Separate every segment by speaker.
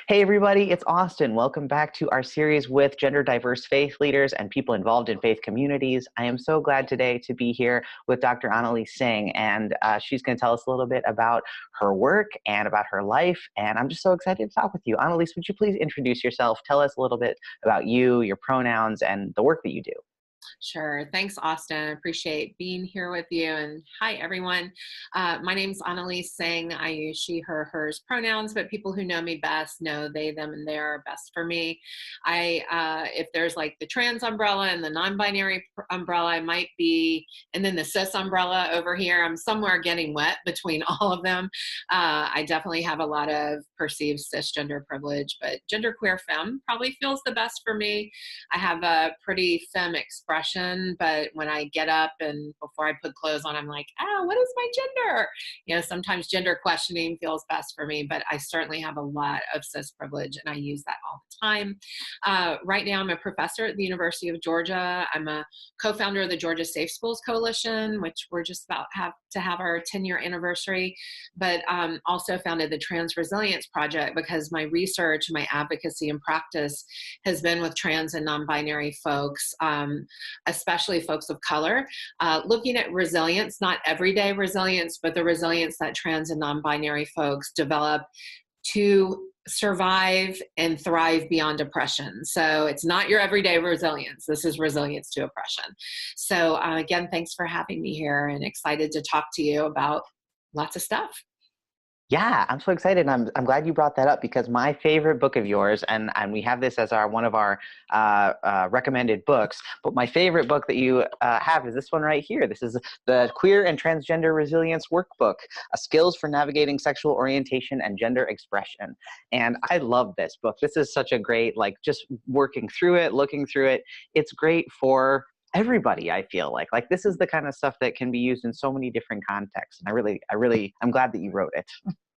Speaker 1: Hey everybody, it's Austin. Welcome back to our series with gender diverse faith leaders and people involved in faith communities. I am so glad today to be here with Dr. Annalise Singh, and she's going to tell us a little bit about her work and about her life, and I'm just so excited to talk with you. Annalise, would you please introduce yourself, tell us a little bit about you, your pronouns, and the work that you do?
Speaker 2: Sure. Thanks, Austin. I appreciate being here with you. And hi, everyone. My name's Annalise Singh. I use she, her, hers pronouns, but people who know me best know they, them, and they are best for me. If there's like the trans umbrella and the non-binary umbrella, I might be, and then the cis umbrella over here, I'm somewhere getting wet between all of them. I definitely have a lot of perceived cisgender privilege, but genderqueer femme probably feels the best for me. I have a pretty femme expression, but when I get up and before I put clothes on, I'm like, what is my gender? Sometimes gender questioning feels best for me, but I certainly have a lot of cis privilege and I use that all the time. Right now, I'm a professor at the University of Georgia. I'm a co-founder of the Georgia Safe Schools Coalition, which we're just about to have our 10-year anniversary, but also founded the Trans Resilience Project because my research, my advocacy and practice has been with trans and non-binary folks, especially folks of color, looking at resilience, not everyday resilience, but the resilience that trans and non-binary folks develop to survive and thrive beyond oppression. So it's not your everyday resilience. This is resilience to oppression. So again, thanks for having me here and excited to talk to you about lots of stuff.
Speaker 1: Yeah, I'm so excited. And I'm glad you brought that up because my favorite book of yours, and we have this as one of our recommended books, but my favorite book that you have is this one right here. This is the Queer and Transgender Resilience Workbook, Skills for Navigating Sexual Orientation and Gender Expression. And I love this book. This is such a great, just working through it, looking through it. It's great for everybody. I feel like this is the kind of stuff that can be used in so many different contexts. And I'm glad that you wrote it.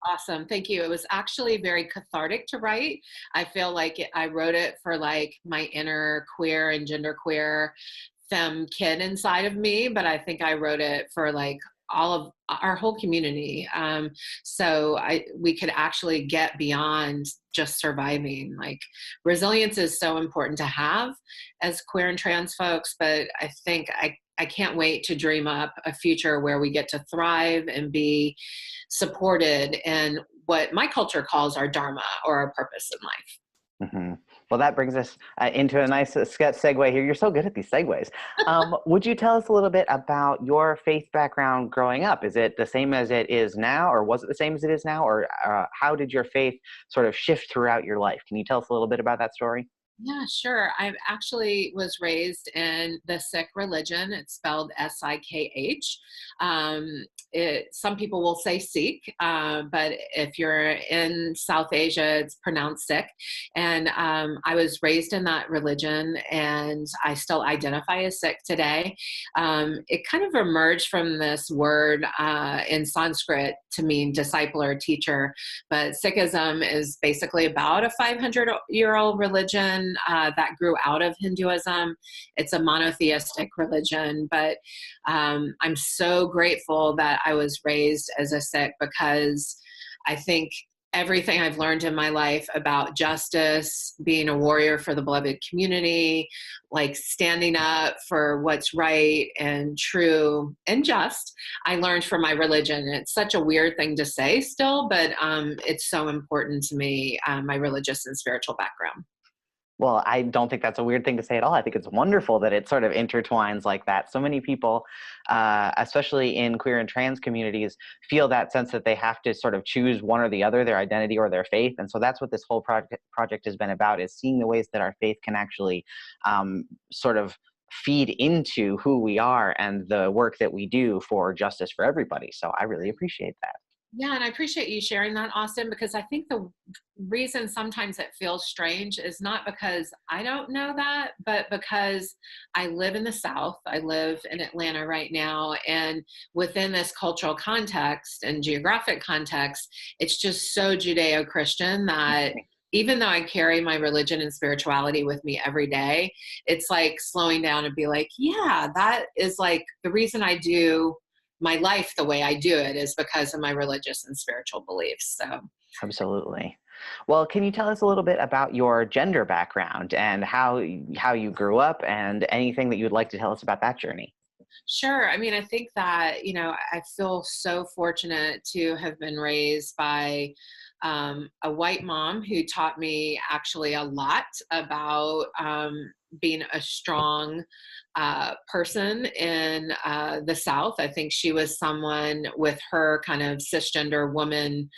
Speaker 2: Awesome. Thank you. It was actually very cathartic to write. I feel like I wrote it for like my inner queer and genderqueer femme kid inside of me, but I think I wrote it for like all of our whole community. We could actually get beyond just surviving. Like resilience is so important to have as queer and trans folks, but I think I can't wait to dream up a future where we get to thrive and be supported in what my culture calls our dharma or our purpose in life.
Speaker 1: Hmm. Well, that brings us into a nice segue here. You're so good at these segues. Would you tell us a little bit about your faith background growing up? Is it the same as it is now, or was it the same as it is now, or how did your faith sort of shift throughout your life? Can you tell us a little bit about that story?
Speaker 2: Yeah, sure. I actually was raised in the Sikh religion. It's spelled Sikh. Some people will say Sikh, but if you're in South Asia, it's pronounced Sikh. And I was raised in that religion, and I still identify as Sikh today. It kind of emerged from this word in Sanskrit to mean disciple or teacher, but Sikhism is basically about a 500-year-old religion that grew out of Hinduism. It's a monotheistic religion, but I'm so grateful that I was raised as a Sikh because I think everything I've learned in my life about justice, being a warrior for the beloved community, like standing up for what's right and true and just, I learned from my religion. And it's such a weird thing to say still, but it's so important to me, my religious and spiritual background.
Speaker 1: Well, I don't think that's a weird thing to say at all. I think it's wonderful that it sort of intertwines like that. So many people, especially in queer and trans communities, feel that sense that they have to sort of choose one or the other, their identity or their faith. And so that's what this whole project has been about, is seeing the ways that our faith can actually sort of feed into who we are and the work that we do for justice for everybody. So I really appreciate that.
Speaker 2: Yeah, and I appreciate you sharing that, Austin, because I think the reason sometimes it feels strange is not because I don't know that, but because I live in the South. I live in Atlanta right now. And within this cultural context and geographic context, it's just so Judeo Christian that even though I carry my religion and spirituality with me every day, it's like slowing down and be like, yeah, that is like the reason I do my life the way I do it is because of my religious and spiritual beliefs. So
Speaker 1: Absolutely. Well, can you tell us a little bit about your gender background and how you grew up and anything that you'd like to tell us about that journey?
Speaker 2: Sure. I mean, I think that, I feel so fortunate to have been raised by a white mom who taught me actually a lot about being a strong person in the South. I think she was someone with her kind of cisgender woman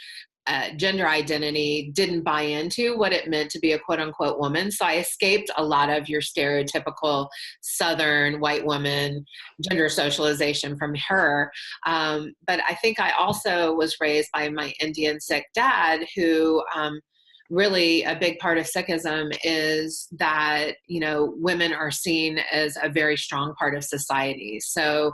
Speaker 2: gender identity, didn't buy into what it meant to be a quote unquote woman. So I escaped a lot of your stereotypical Southern white woman gender socialization from her. But I think I also was raised by my Indian Sikh dad, who really a big part of Sikhism is that, women are seen as a very strong part of society. So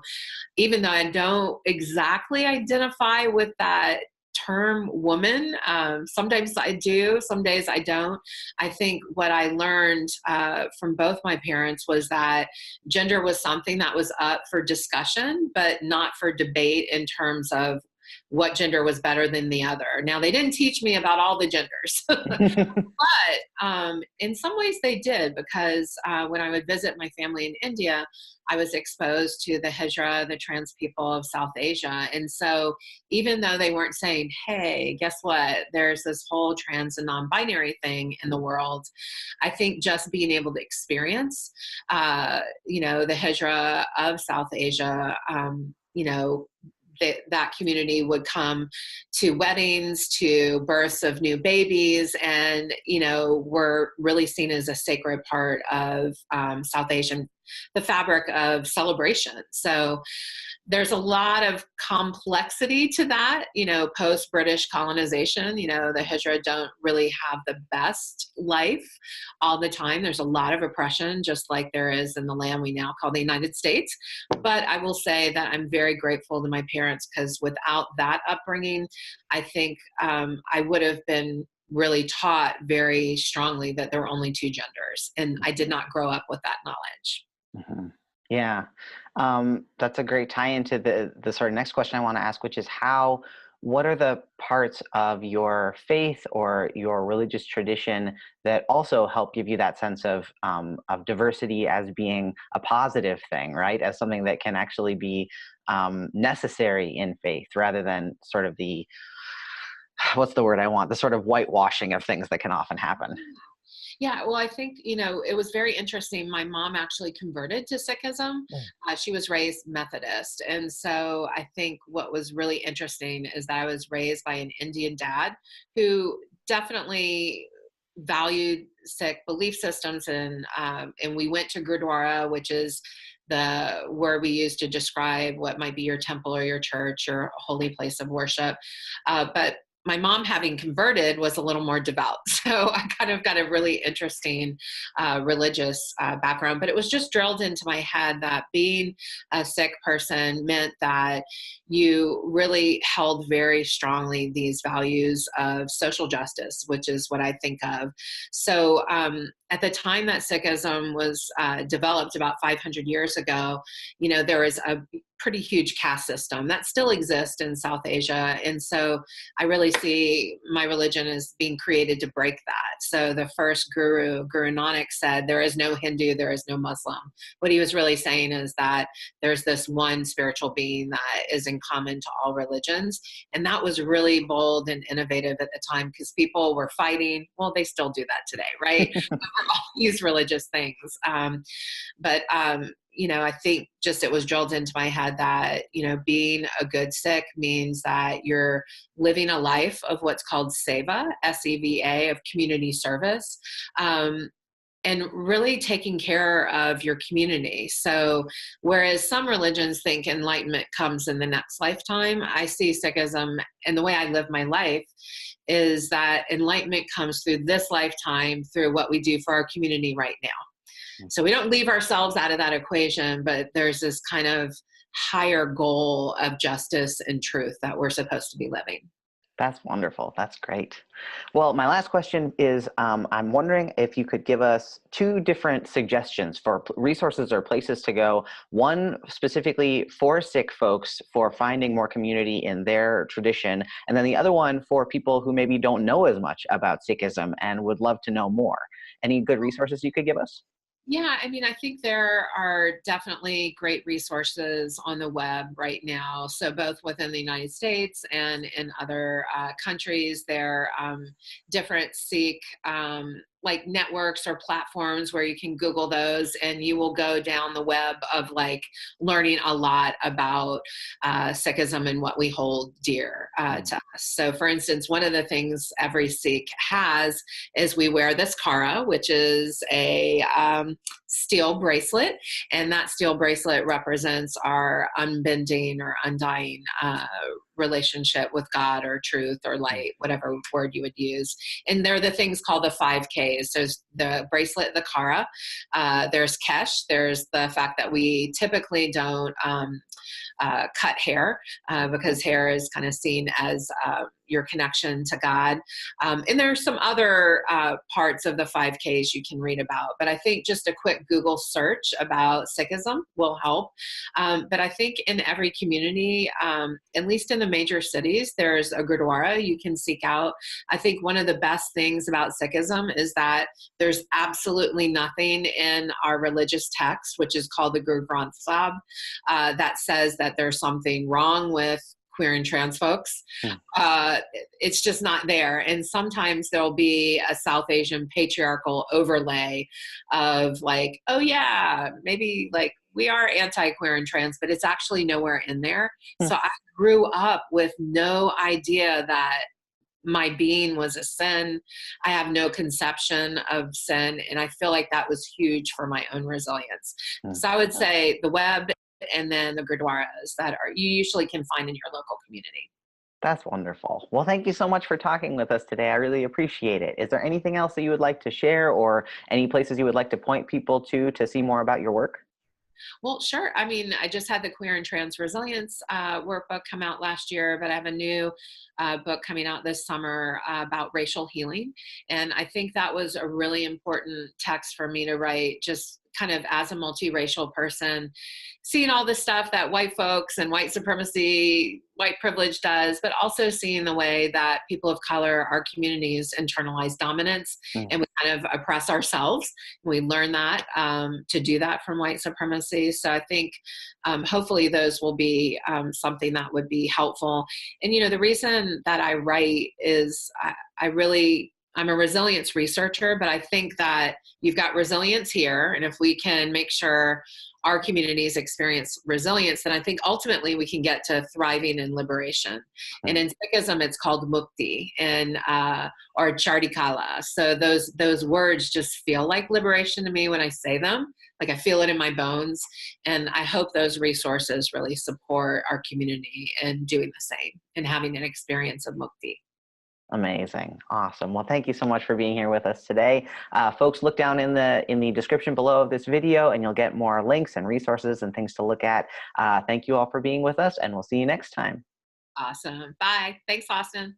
Speaker 2: even though I don't exactly identify with that term woman. Sometimes I do, some days I don't. I think what I learned from both my parents was that gender was something that was up for discussion, but not for debate in terms of what gender was better than the other. Now, they didn't teach me about all the genders, but in some ways they did, because when I would visit my family in India, I was exposed to the Hijra, the trans people of South Asia. And so even though they weren't saying, hey, guess what, there's this whole trans and non-binary thing in the world, I think just being able to experience, the Hijra of South Asia, that community would come to weddings, to births of new babies, and were really seen as a sacred part of South Asian, the fabric of celebration. So there's a lot of complexity to that, post-British colonization. The Hijra don't really have the best life all the time. There's a lot of oppression, just like there is in the land we now call the United States. But I will say that I'm very grateful to my parents, because without that upbringing, I think I would have been really taught very strongly that there were only two genders. And I did not grow up with that knowledge.
Speaker 1: Mhm. Yeah, that's a great tie into the sort of next question I want to ask, which is what are the parts of your faith or your religious tradition that also help give you that sense of diversity as being a positive thing, right? As something that can actually be necessary in faith rather than sort of what's the word I want? The sort of whitewashing of things that can often happen.
Speaker 2: Yeah, well, I think, it was very interesting. My mom actually converted to Sikhism.
Speaker 1: Mm.
Speaker 2: She was raised Methodist. And so I think what was really interesting is that I was raised by an Indian dad who definitely valued Sikh belief systems. And we went to Gurdwara, which is the word we use to describe what might be your temple or your church or holy place of worship. But my mom, having converted, was a little more devout. So I kind of got a really interesting religious background. But it was just drilled into my head that being a Sikh person meant that you really held very strongly these values of social justice, which is what I think of. So at the time that Sikhism was developed about 500 years ago, there was a pretty huge caste system that still exists in South Asia. And so I really see my religion as being created to break that. So the first guru, Guru Nanak, said, there is no Hindu, there is no Muslim. What he was really saying is that there's this one spiritual being that is in common to all religions. And that was really bold and innovative at the time, because people were fighting. Well, they still do that today, right? Over all these religious things. But I think just it was drilled into my head that, being a good Sikh means that you're living a life of what's called seva, SEVA, of community service. And really taking care of your community. So whereas some religions think enlightenment comes in the next lifetime, I see Sikhism, and the way I live my life is that enlightenment comes through this lifetime, through what we do for our community right now. So we don't leave ourselves out of that equation, but there's this kind of higher goal of justice and truth that we're supposed to be living.
Speaker 1: That's wonderful. That's great. Well, my last question is, I'm wondering if you could give us two different suggestions for resources or places to go. One specifically for Sikh folks for finding more community in their tradition, and then the other one for people who maybe don't know as much about Sikhism and would love to know more. Any good resources you could give us?
Speaker 2: Yeah, I mean, I think there are definitely great resources on the web right now. So, both within the United States and in other countries, there are different Sikh like networks or platforms where you can Google those and you will go down the web of like learning a lot about Sikhism and what we hold dear to us. So, for instance, one of the things every Sikh has is we wear this kara, which is a steel bracelet, and that steel bracelet represents our unbending or undying relationship with God or truth or light, whatever word you would use. And they're the things called the 5Ks. There's the bracelet, the kara. There's kesh. There's the fact that we typically don't cut hair because hair is kind of seen as your connection to God. And there's some other parts of the 5Ks you can read about. But I think just a quick Google search about Sikhism will help. But I think in every community, at least in the major cities, there's a Gurdwara you can seek out. I think one of the best things about Sikhism is that there's absolutely nothing in our religious text, which is called the Guru Granth Sahib, that says that there's something wrong with queer and trans folks. It's just not there. And sometimes there'll be a South Asian patriarchal overlay of like, oh yeah, maybe like we are anti-queer and trans, but it's actually nowhere in there. So I grew up with no idea that my being was a sin. I have no conception of sin. And I feel like that was huge for my own resilience. So I would say the web and then the Gurdwaras that are you usually can find in your local community.
Speaker 1: That's wonderful. Well, thank you so much for talking with us today. I really appreciate it. Is there anything else that you would like to share or any places you would like to point people to see more about your work?
Speaker 2: Well, sure. I mean, I just had the Queer and Trans Resilience workbook come out last year, but I have a new book coming out this summer about racial healing. And I think that was a really important text for me to write, just kind of as a multiracial person, seeing all the stuff that white folks and white supremacy, white privilege does, but also seeing the way that people of color, our communities internalize dominance and we kind of oppress ourselves. We learn that to do that from white supremacy. So I think hopefully those will be something that would be helpful. And, you know, the reason that I write is I'm a resilience researcher, but I think that you've got resilience here. And if we can make sure our communities experience resilience, then I think ultimately we can get to thriving and liberation. And in Sikhism, it's called mukti and or chardikala. So those words just feel like liberation to me when I say them. Like I feel it in my bones. And I hope those resources really support our community in doing the same and having an experience of mukti.
Speaker 1: Amazing. Awesome. Well, thank you so much for being here with us today. Folks, look down in the description below of this video and you'll get more links and resources and things to look at. Thank you all for being with us and we'll see you next time.
Speaker 2: Awesome. Bye. Thanks, Austin.